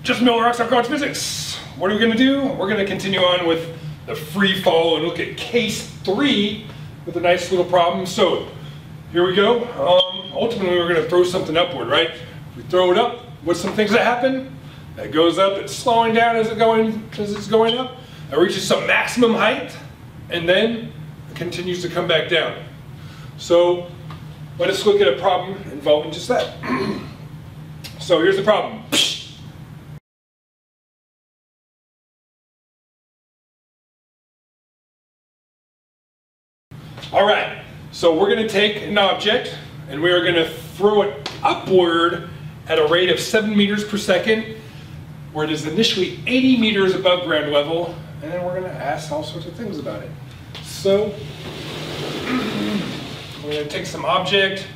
Just Miller Rocks Our College Physics. What are we going to do? We're going to continue on with the free fall and look at case 3 with a nice little problem. So here we go. Ultimately, we're going to throw something upward, right? If we throw it up, what's some things that happen? It goes up, it's slowing down as it's going up. It reaches some maximum height, and then it continues to come back down. So let us look at a problem involving just that. So here's the problem. All right, so we're going to take an object and we are going to throw it upward at a rate of 7 meters per second, where it is initially 80 meters above ground level, and then we're going to ask all sorts of things about it. So we're going to take some object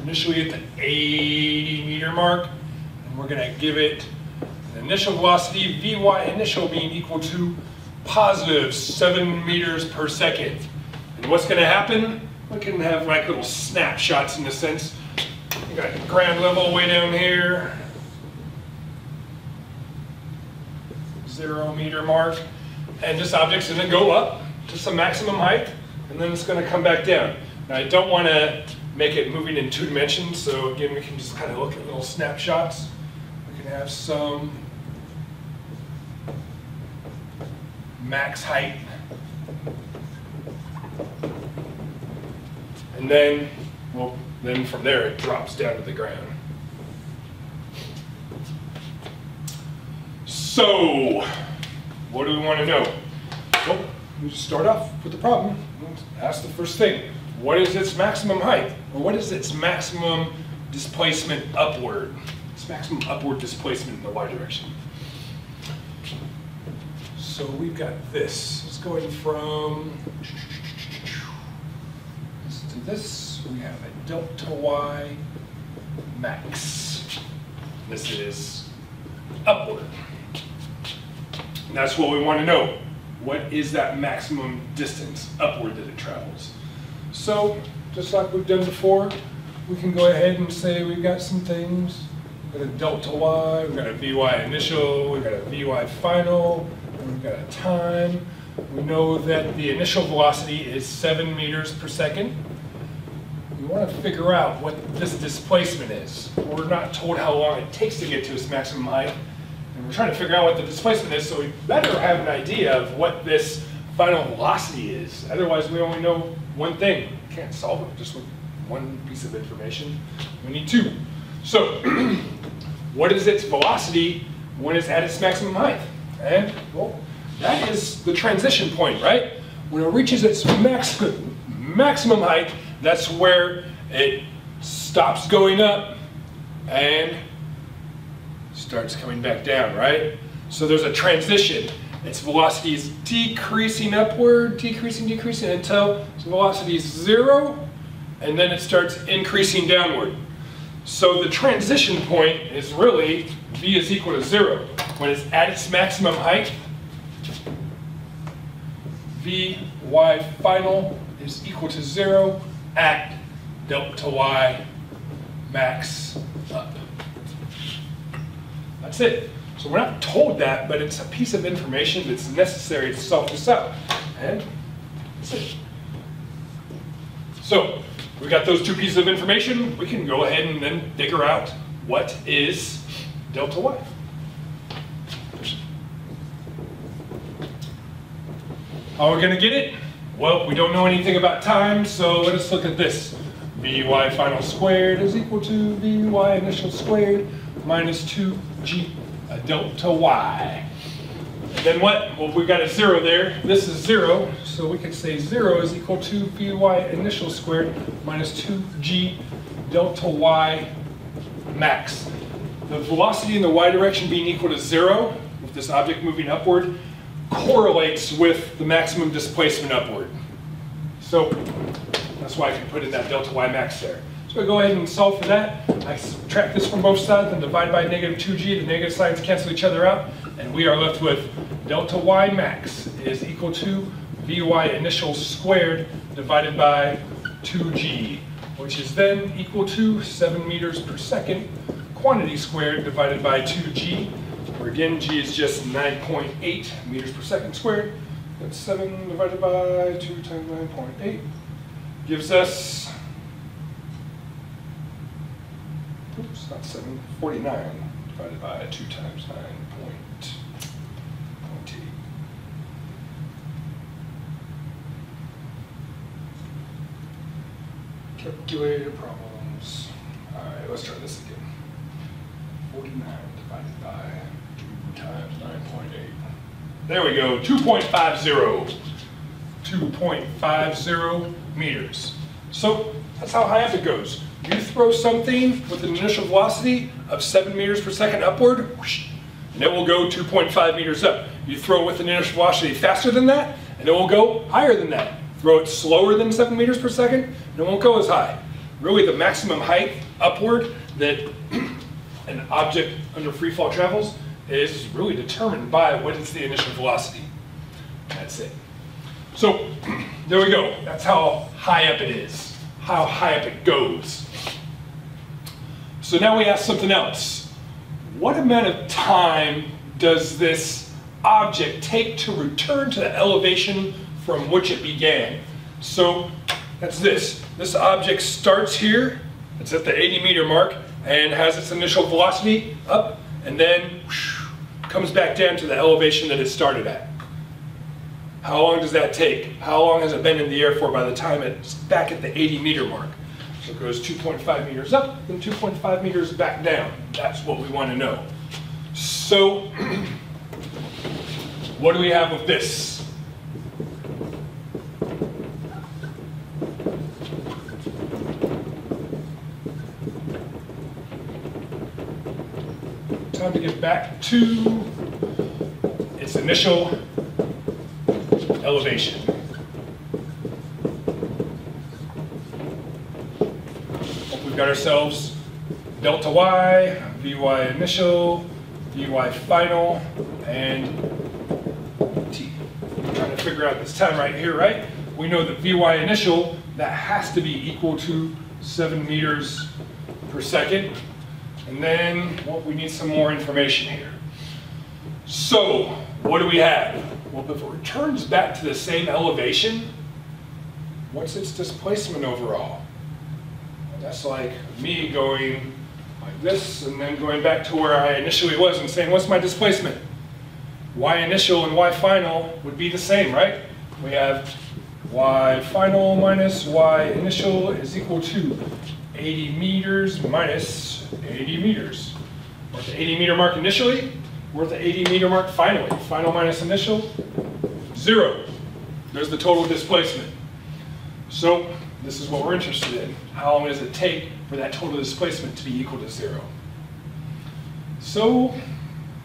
initially at the 80 meter mark, and we're going to give it an initial velocity, Vy initial, being equal to positive 7 meters per second. And what's going to happen? We can have like little snapshots in a sense. You got ground level way down here, 0 meter mark, and this object's going to go up to some maximum height, and then it's going to come back down. Now I don't want to make it moving in 2 dimensions, so again we can just kind of look at little snapshots. We can have some max height, and then, well, then from there it drops down to the ground. So, what do we want to know? Well, we just start off with the problem. Let's ask the first thing. What is its maximum height? Or what is its maximum displacement upward? Its maximum upward displacement in the y direction. So we've got this. It's going from this to this. We have a delta y max. This is upward. And that's what we want to know. What is that maximum distance upward that it travels? So, just like we've done before, we can go ahead and say we've got some things. We've got a delta y, we've got a Vy initial, we've got a Vy final, and we've got a time. We know that the initial velocity is 7 meters per second. We want to figure out what this displacement is. We're not told how long it takes to get to its maximum height, and we're trying to figure out what the displacement is, so we better have an idea of what this final velocity is. Otherwise, we only know one thing. We can't solve it just with one piece of information. We need 2. So, what is its velocity when it's at its maximum height? And, well, that is the transition point, right? When it reaches its maximum height, that's where it stops going up and starts coming back down, right? So there's a transition. Its velocity is decreasing upward, decreasing until its velocity is 0, and then it starts increasing downward. So the transition point is really V is equal to 0. When it's at its maximum height, Vy final is equal to 0 at delta y max up. That's it. So we're not told that, but it's a piece of information that's necessary to solve this out. And that's it. So we got those 2 pieces of information. We can go ahead and then figure out what is delta y. How are we going to get it? Well, we don't know anything about time, so let us look at this. Vy final squared is equal to Vy initial squared minus 2g delta y. And then what? Well, we've got a 0 there. This is 0, so we could say 0 is equal to Vy initial squared minus 2g delta y max. The velocity in the y direction being equal to 0, with this object moving upward, correlates with the maximum displacement upward. So that's why I can put in that delta y max there. So I go ahead and solve for that. I subtract this from both sides and divide by negative 2g. The negative signs cancel each other out, and we are left with delta y max is equal to Vy initial squared divided by 2g, which is then equal to 7 meters per second, quantity squared divided by 2g, where again g is just 9.8 meters per second squared. That's 7 divided by 2 times 9.8 gives us, oops, not 7, 49 divided by 2 times 9.8. Calculator problems. All right, let's try this again. 49 divided by 2 times 9.8. There we go, 2.50. 2.50 meters. So that's how high up it goes. You throw something with an initial velocity of 7 meters per second upward, whoosh, and it will go 2.5 meters up. You throw it with an initial velocity faster than that, and it will go higher than that. Throw it slower than 7 meters per second, and it won't go as high. Really, the maximum height upward that an object under free fall travels is really determined by what is the initial velocity. That's it. So there we go. That's how high up it is, how high up it goes. So now we ask something else. What amount of time does this object take to return to the elevation from which it began? So that's this. This object starts here, it's at the 80 meter mark, and has its initial velocity up, and then whoosh, comes back down to the elevation that it started at. How long does that take? How long has it been in the air for by the time it's back at the 80 meter mark? So it goes 2.5 meters up, then 2.5 meters back down. That's what we want to know. So what do we have with this? Time to get back to its initial elevation. We've got ourselves delta y, vy initial, vy final, and t. We're trying to figure out this time right here, right? We know that vy initial, that has to be equal to 7 meters per second. And then, well, we need some more information here. So, what do we have? Well, if it returns back to the same elevation, what's its displacement overall? And that's like me going like this and then going back to where I initially was and saying, what's my displacement? Y initial and Y final would be the same, right? We have Y final minus Y initial is equal to 80 meters minus 80 meters. We're at the 80 meter mark initially, we're at the 80 meter mark finally. Final minus initial, 0. There's the total displacement. So this is what we're interested in. How long does it take for that total displacement to be equal to 0? So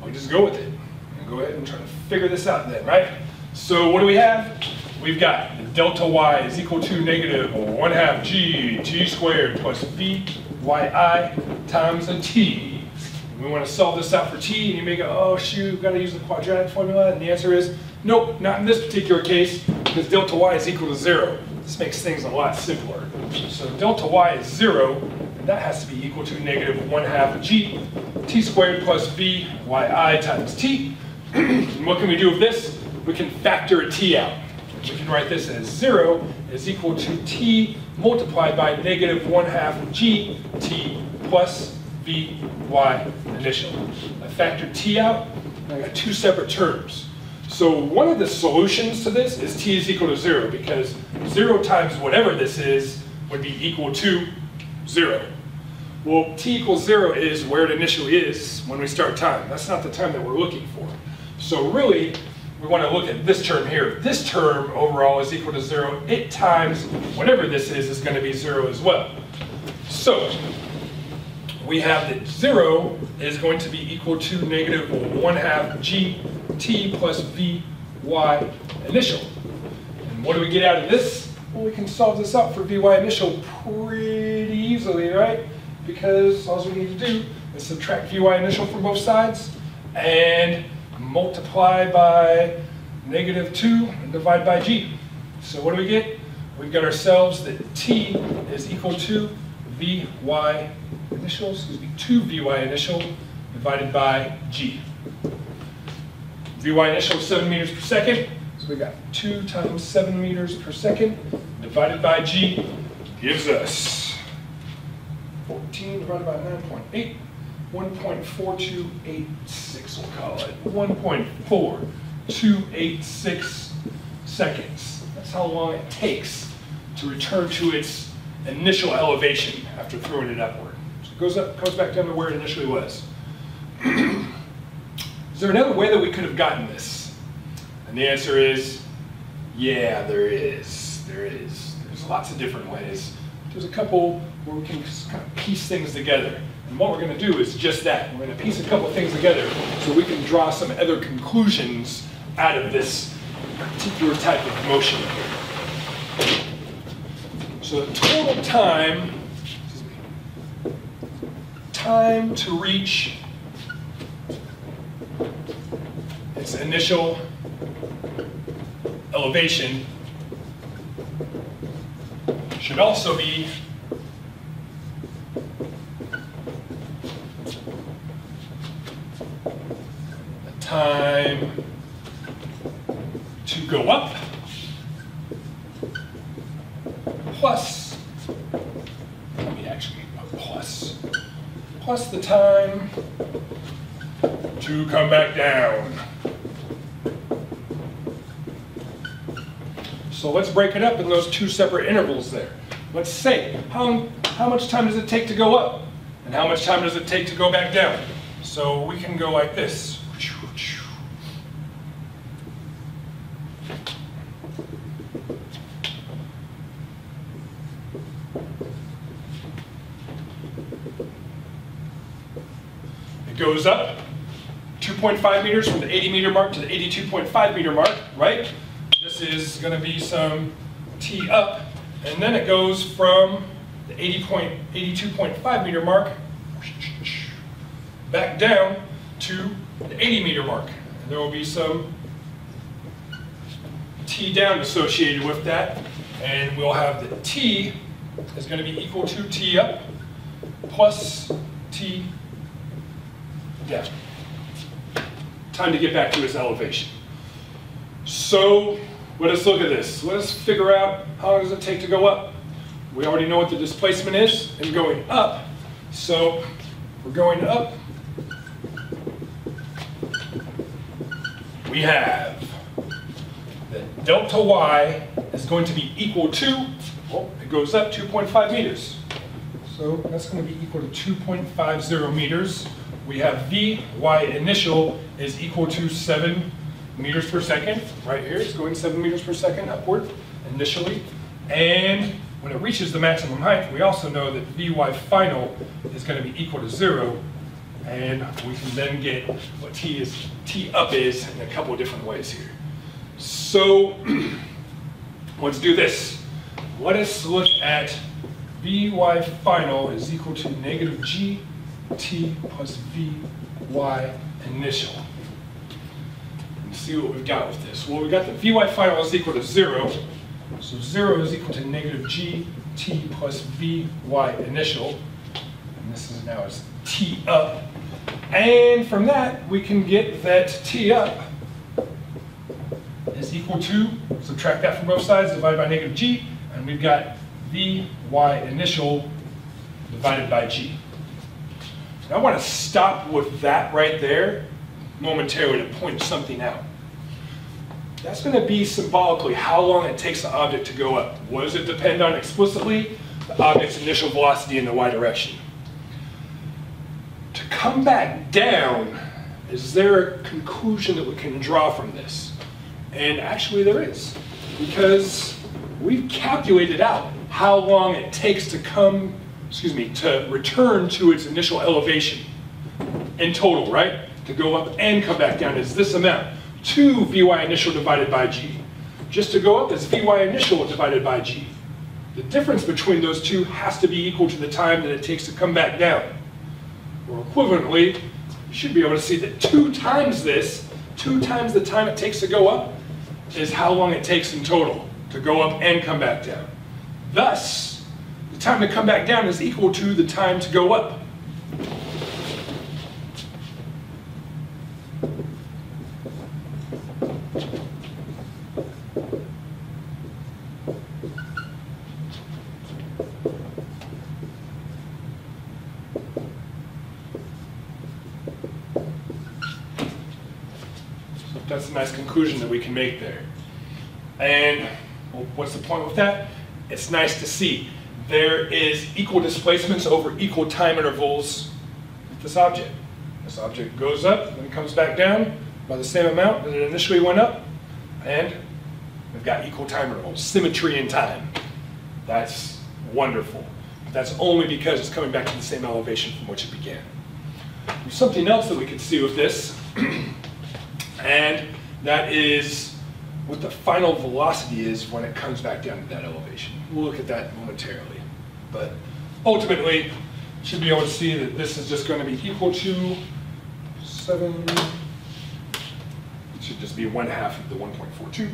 we just go with it. And go ahead and try to figure this out then, right? So what do we have? We've got delta y is equal to negative 1/2 g t squared plus v yi times a t. And we want to solve this out for t, and you may go, oh shoot, got to use the quadratic formula. And the answer is, nope, not in this particular case, because delta y is equal to 0. This makes things a lot simpler. So delta y is 0, and that has to be equal to negative 1/2 g t squared plus v yi times t. And what can we do with this? We can factor a t out. We can write this as 0 is equal to t multiplied by negative 1/2 g t plus v y initial. I factored t out, and I got two separate terms. So one of the solutions to this is t is equal to 0, because 0 times whatever this is would be equal to 0. Well, t equals 0 is where it initially is when we start time. That's not the time that we're looking for. So really, we want to look at this term here. This term overall is equal to 0. It times whatever this is going to be 0 as well. So we have that 0 is going to be equal to negative 1/2 g t plus v y initial. And what do we get out of this? Well, we can solve this out for vy initial pretty easily, right? Because all we need to do is subtract vy initial from both sides and multiply by negative 2 and divide by g. So what do we get? We've got ourselves that t is equal to v Vy initial, 2Vy initial divided by G. Vy initial is 7 meters per second, so we got 2 times 7 meters per second divided by G gives us 14 divided by 9.8, 1.4286, we'll call it 1.4286 seconds. That's how long it takes to return to its initial elevation after throwing it upward. So it goes back down to where it initially was. Is there another way that we could have gotten this? And the answer is, yeah, there is. There's lots of different ways. There's a couple where we can kind of piece things together. And what we're going to do is just that. We're going to piece a couple of things together so we can draw some other conclusions out of this particular type of motion here. So the total time to reach its initial elevation should also be the time to go up plus, let me actually put plus the time to come back down. So let's break it up in those two separate intervals there. Let's say, how much time does it take to go up? And how much time does it take to go back down? So we can go like this. It goes up 2.5 meters from the 80 meter mark to the 82.5 meter mark, right? This is going to be some T up, and then it goes from the 82.5 meter mark back down to the 80 meter mark. And there will be some T down associated with that, and we'll have the T is going to be equal to T up plus T down. Time to get back to its elevation. So let us look at this. Let us figure out how long does it take to go up. We already know what the displacement is and going up. So we're going up. We have that delta y is going to be equal to, well, it goes up 2.5 meters. So that's going to be equal to 2.50 meters. We have Vy initial is equal to 7 meters per second. Right here, it's going 7 meters per second upward initially. And when it reaches the maximum height, we also know that Vy final is going to be equal to 0. And we can then get what T up is in a couple of different ways here. So let's do this. Let us look at Vy final is equal to negative GT plus Vy initial. And see what we've got with this. Well, we got the Vy final is equal to 0. So 0 is equal to negative GT plus Vy initial. And this is now as T up. And from that, we can get that T up is equal to, subtract that from both sides, divided by negative G, and we've got Vy initial divided by G. Now I want to stop with that right there momentarily to point something out. That's going to be symbolically how long it takes the object to go up. What does it depend on explicitly? The object's initial velocity in the y direction. To come back down, is there a conclusion that we can draw from this? And actually there is, because we've calculated out how long it takes to to return to its initial elevation in total, right? To go up and come back down is this amount, 2 Vy initial divided by G. Just to go up is Vy initial divided by G. The difference between those two has to be equal to the time that it takes to come back down. Or equivalently, you should be able to see that 2 times this, 2 times the time it takes to go up, is how long it takes in total to go up and come back down. Thus, the time to come back down is equal to the time to go up. That's a nice conclusion that we can make there. And well, what's the point with that? It's nice to see there is equal displacements over equal time intervals with this object. This object goes up and comes back down by the same amount that it initially went up, and we've got equal time intervals, symmetry in time. That's wonderful. But that's only because it's coming back to the same elevation from which it began. There's something else that we could see with this. And that is what the final velocity is when it comes back down to that elevation. We'll look at that momentarily. But ultimately, you should be able to see that this is just going to be equal to 7, it should just be 1/2 of the 1.42.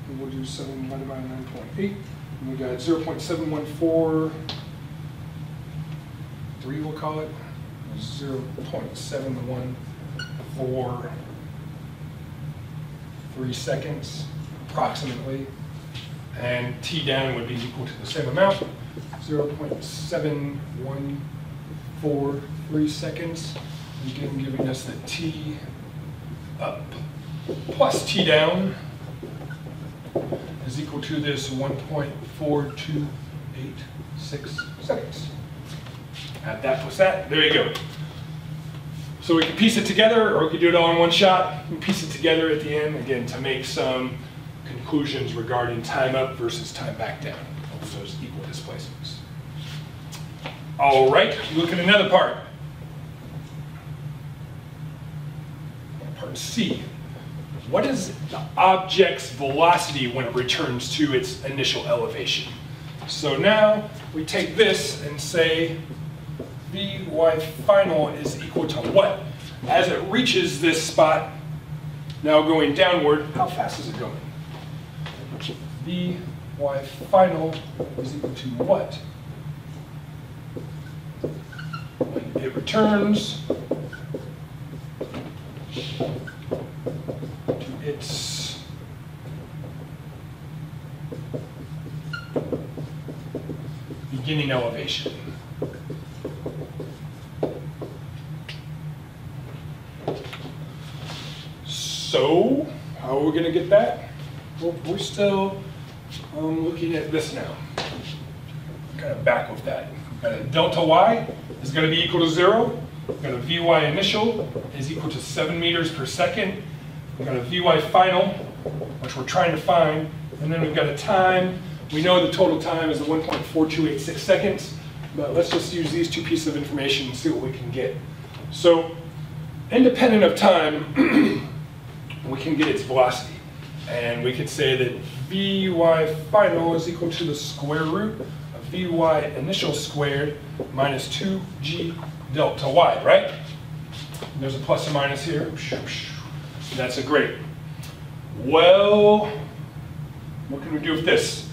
And we'll do 7 divided by 9.8. And we got 0.7143, we'll call it. 0.714 3 seconds, approximately, and t down would be equal to the same amount, 0.7143 seconds, again giving us the t up plus t down is equal to this 1.4286 seconds. Add that plus that, there you go. So we can piece it together, or we can do it all in one shot and piece it together at the end, again, to make some conclusions regarding time up versus time back down of those equal displacements. All right, look at another part. Part C. What is the object's velocity when it returns to its initial elevation? So now we take this and say Vy final is equal to what? As it reaches this spot, now going downward, how fast is it going? Vy final is equal to what? When it returns to its beginning elevation. So, how are we going to get that? Well, we're still looking at this now. Kind of back with that. We've got a delta y is going to be equal to 0. We've got a Vy initial is equal to 7 meters per second. We've got a Vy final, which we're trying to find. And then we've got a time. We know the total time is the 1.4286 seconds. But let's just use these two pieces of information and see what we can get. So, independent of time, we can get its velocity. And we could say that Vy final is equal to the square root of Vy initial squared minus 2g delta y, right? And there's a plus and minus here. That's a great. Well, what can we do with this?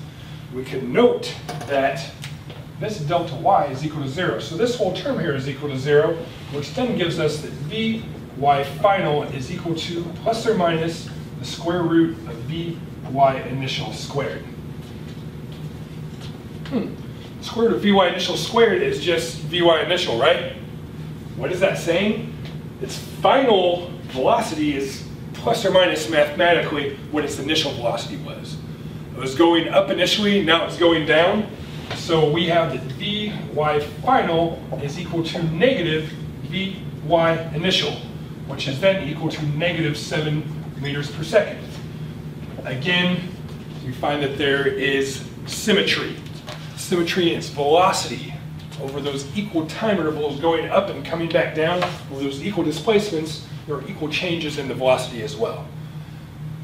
We can note that this delta y is equal to 0. So this whole term here is equal to 0, which then gives us that Vy final is equal to plus or minus the square root of Vy initial squared. The square root of Vy initial squared is just Vy initial, right? What is that saying? Its final velocity is plus or minus mathematically what its initial velocity was. It was going up initially, now it's going down. So we have that Vy final is equal to negative Vy initial, which is then equal to negative 7 meters per second. Again, we find that there is symmetry. Symmetry in its velocity over those equal time intervals going up and coming back down. Over those equal displacements, there are equal changes in the velocity as well.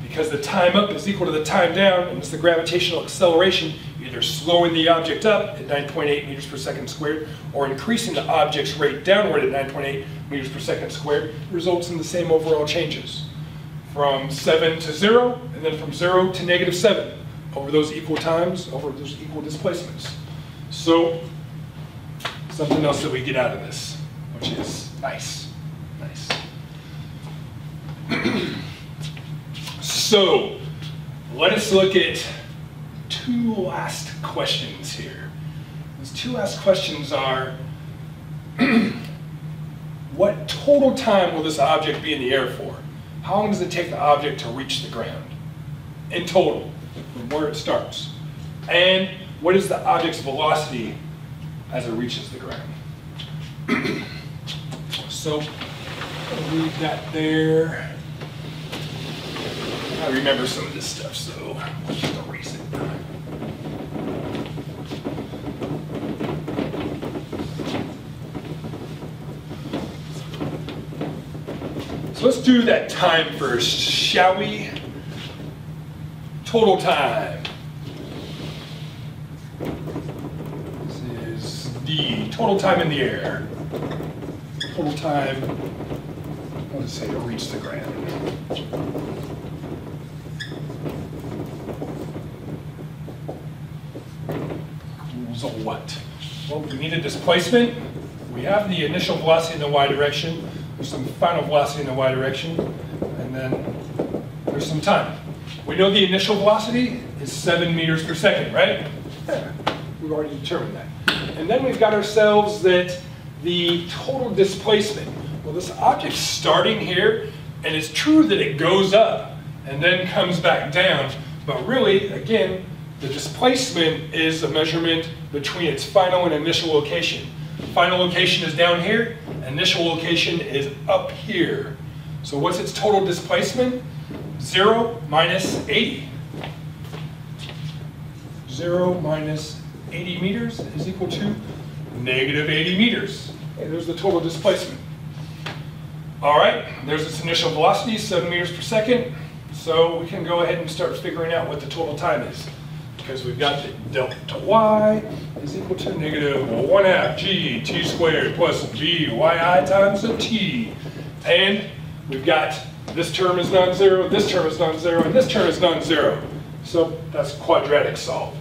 Because the time up is equal to the time down, and it's the gravitational acceleration, either slowing the object up at 9.8 meters per second squared, or increasing the object's rate downward at 9.8 meters per second squared, results in the same overall changes. From 7 to 0, and then from 0 to negative 7, over those equal times, over those equal displacements. So, something else that we get out of this, which is nice. So, let us look at two last questions here. These two last questions are, what total time will this object be in the air for? How long does it take the object to reach the ground? In total, from where it starts. And what is the object's velocity as it reaches the ground? So, I'll leave that there. I remember some of this stuff, so let's just erase it. So let's do that time first, shall we? Total time. This is the total time in the air. Total time, let's say, to reach the ground. Equals of what? Well, we need a displacement. We have the initial velocity in the y direction. There's some final velocity in the y direction. And then there's some time. We know the initial velocity is 7 meters per second, right? Yeah, we've already determined that. And then we've got ourselves that the total displacement. Well, this object's starting here, and it's true that it goes up and then comes back down, but really, again, the displacement is a measurement between its final and initial location. Final location is down here, initial location is up here. So what's its total displacement? 0 minus 80. 0 minus 80 meters is equal to negative 80 meters. Okay, there's the total displacement. All right, there's its initial velocity, 7 meters per second. So we can go ahead and start figuring out what the total time is. Because we've got that delta y is equal to negative 1/2 g t squared plus v yi times the t. And we've got this term is non-zero, this term is non-zero, and this term is non-zero. So that's quadratic solve.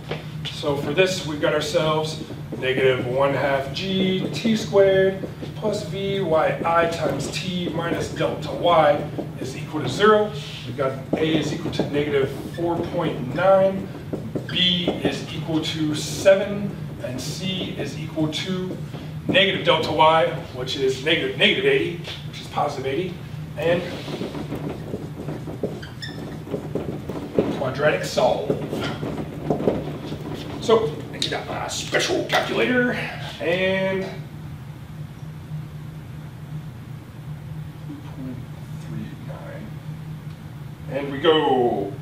So for this, we've got ourselves negative 1/2 g t squared plus v yi times t minus delta y is equal to 0. We've got a is equal to negative 4.9, b is equal to 7, and c is equal to negative delta y, which is negative 80, which is positive 80, and quadratic solve. So I get out my special calculator and 2.389, and we go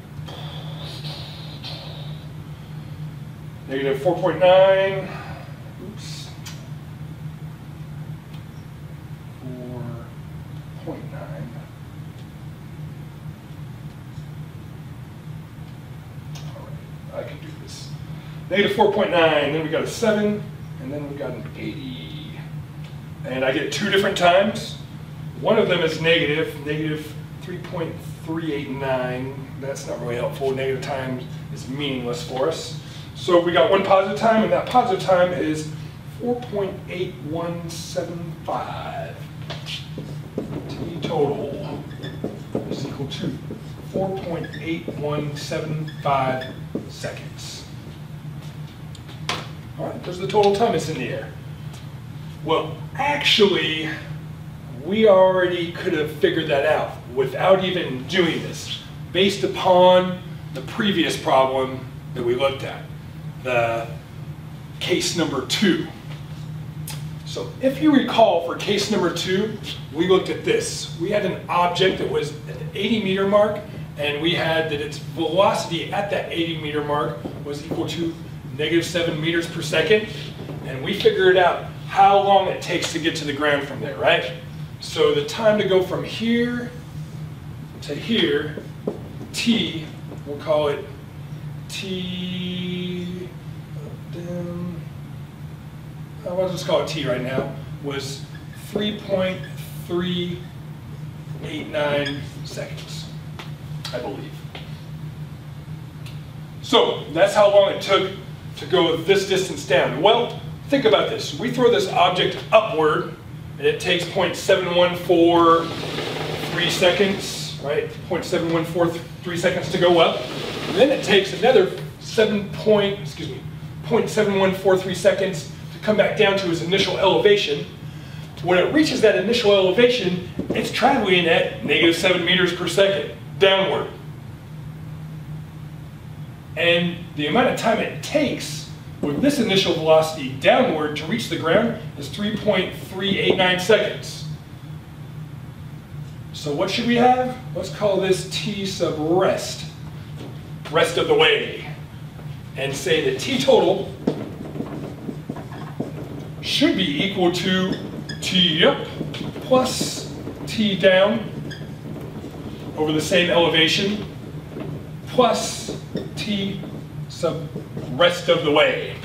negative 4.9, oops, 4.9. I can do this. Negative 4.9, then we got a 7, and then we got an 80. And I get two different times. One of them is negative 3.389. That's not really helpful. Negative time is meaningless for us. So we got one positive time, and that positive time is 4.8175. T total is equal to 4.8175 seconds. All right, there's the total time it's in the air. Well, actually, we already could have figured that out without even doing this, based upon the previous problem that we looked at, the case number 2. So if you recall, for case number 2, we looked at this. We had an object that was at the 80 meter mark, and we had that its velocity at that 80 meter mark was equal to negative 7 meters per second. And we figured out how long it takes to get to the ground from there, right? So the time to go from here to here, t, we'll call it t, I'll just call it t right now, was 3.389 seconds, I believe. So that's how long it took to go this distance down? Well, think about this. We throw this object upward, and it takes 0.714 seconds, right? 0.714 seconds to go up. And then it takes another 0.7143 seconds to come back down to its initial elevation. When it reaches that initial elevation, it's traveling at -7 meters per second downward. And the amount of time it takes with this initial velocity downward to reach the ground is 3.389 seconds. So what should we have? Let's call this T sub rest, rest of the way, and say that T total should be equal to T up plus T down over the same elevation plus T sub rest of the way,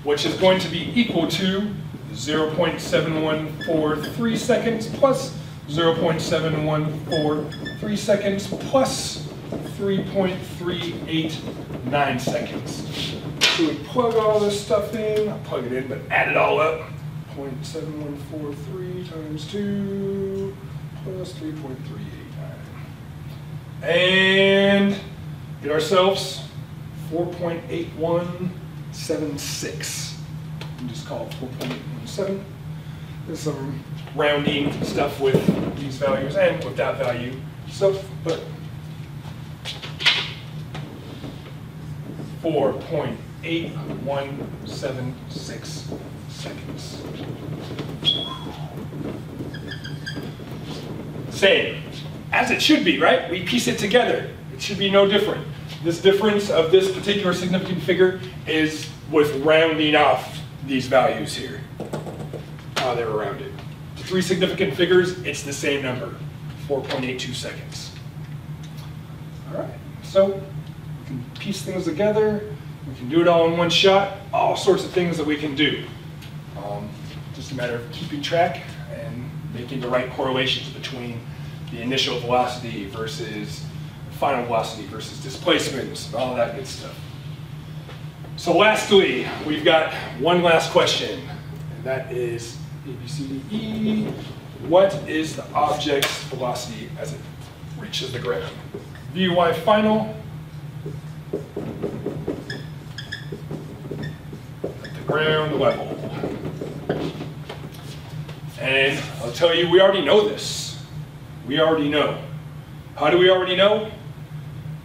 which is going to be equal to 0.7143 seconds plus 0.7143 seconds plus 3.389 seconds. So we plug all this stuff in, not plug it in, but add it all up. 0.7143 times 2 plus 3.389. And get ourselves 4.8176. We just call it 4.817. There's some rounding stuff with these values and with that value. So, but 4.8176 seconds. Same, as it should be, right? We piece it together. It should be no different. This difference of this particular significant figure is with rounding off these values here. How they're rounded. To 3 significant figures, it's the same number, 4.82 seconds. All right, so we can piece things together. We can do it all in one shot. All sorts of things that we can do. Just a matter of keeping track and making the right correlations between the initial velocity versus final velocity versus displacements and all that good stuff. So lastly, we've got one last question, and that is A, B, C, D, E. What is the object's velocity as it reaches the ground? Vy final at the ground level. And I'll tell you, we already know this. We already know. How do we already know?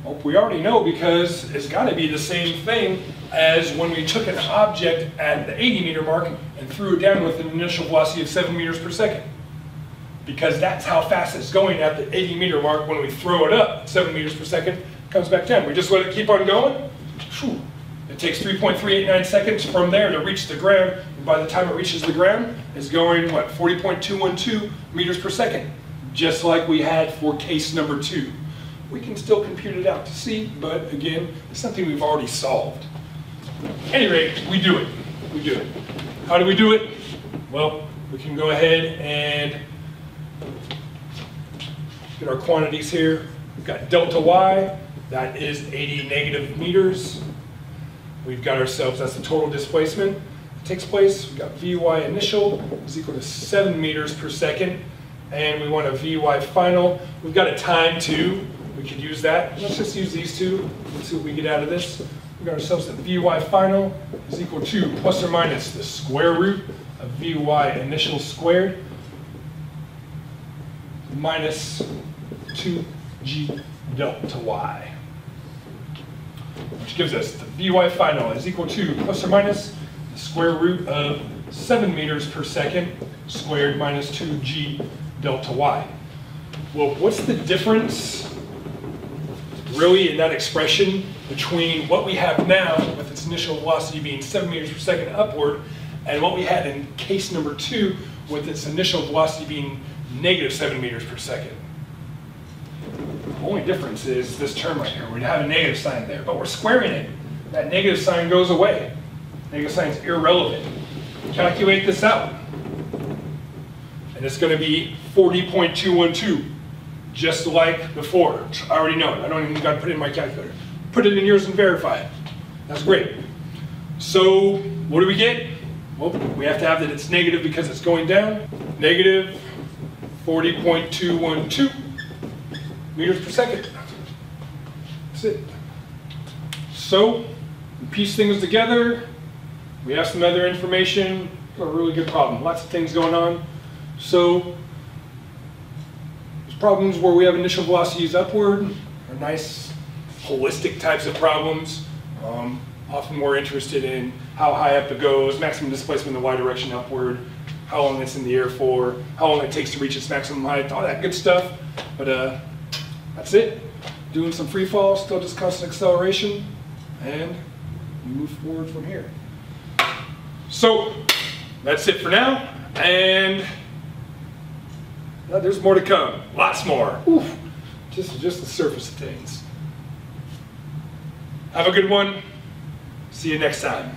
Well, we already know because it's got to be the same thing as when we took an object at the 80 meter mark and threw it down with an initial velocity of 7 meters per second. Because that's how fast it's going at the 80 meter mark. When we throw it up 7 meters per second, it comes back down. We just let it keep on going. Whew. It takes 3.389 seconds from there to reach the ground. And by the time it reaches the ground, it's going, what, 40.212 meters per second. Just like we had for case number 2. We can still compute it out to see, but again, it's something we've already solved. At any rate, we do it. We do it. How do we do it? Well, we can go ahead and get our quantities here. We've got delta y, that is 80 negative meters. We've got ourselves, that's the total displacement that takes place. We've got Vy initial is equal to 7 meters per second. And we want a Vy final. We've got a time too. We could use that. Let's just use these two. Let's see what we get out of this. We've got ourselves that Vy final is equal to plus or minus the square root of Vy initial squared minus 2g delta y, which gives us the Vy final is equal to plus or minus the square root of 7 meters per second squared minus 2g delta y. Well, what's the difference really in that expression between what we have now with its initial velocity being 7 meters per second upward and what we had in case number 2 with its initial velocity being negative 7 meters per second? The only difference is this term right here. We have a negative sign there, but we're squaring it. That negative sign goes away. Negative sign is irrelevant. Calculate this out. And it's going to be 40.212, just like before. I already know it. I don't even got to put it in my calculator. Put it in yours and verify it. That's great. So what do we get? Well, we have to have that it's negative because it's going down. Negative 40.212 meters per second. That's it. So we piece things together. We have some other information. A really good problem. Lots of things going on. So there's problems where we have initial velocities upward, are nice holistic types of problems. Often we're interested in how high up it goes, maximum displacement in the y direction upward, how long it's in the air for, how long it takes to reach its maximum height, all that good stuff. But that's it. Doing some free fall, still just constant acceleration, and we move forward from here. So that's it for now, and there's more to come. Lots more. Oof. Just the surface of things. Have a good one. See you next time.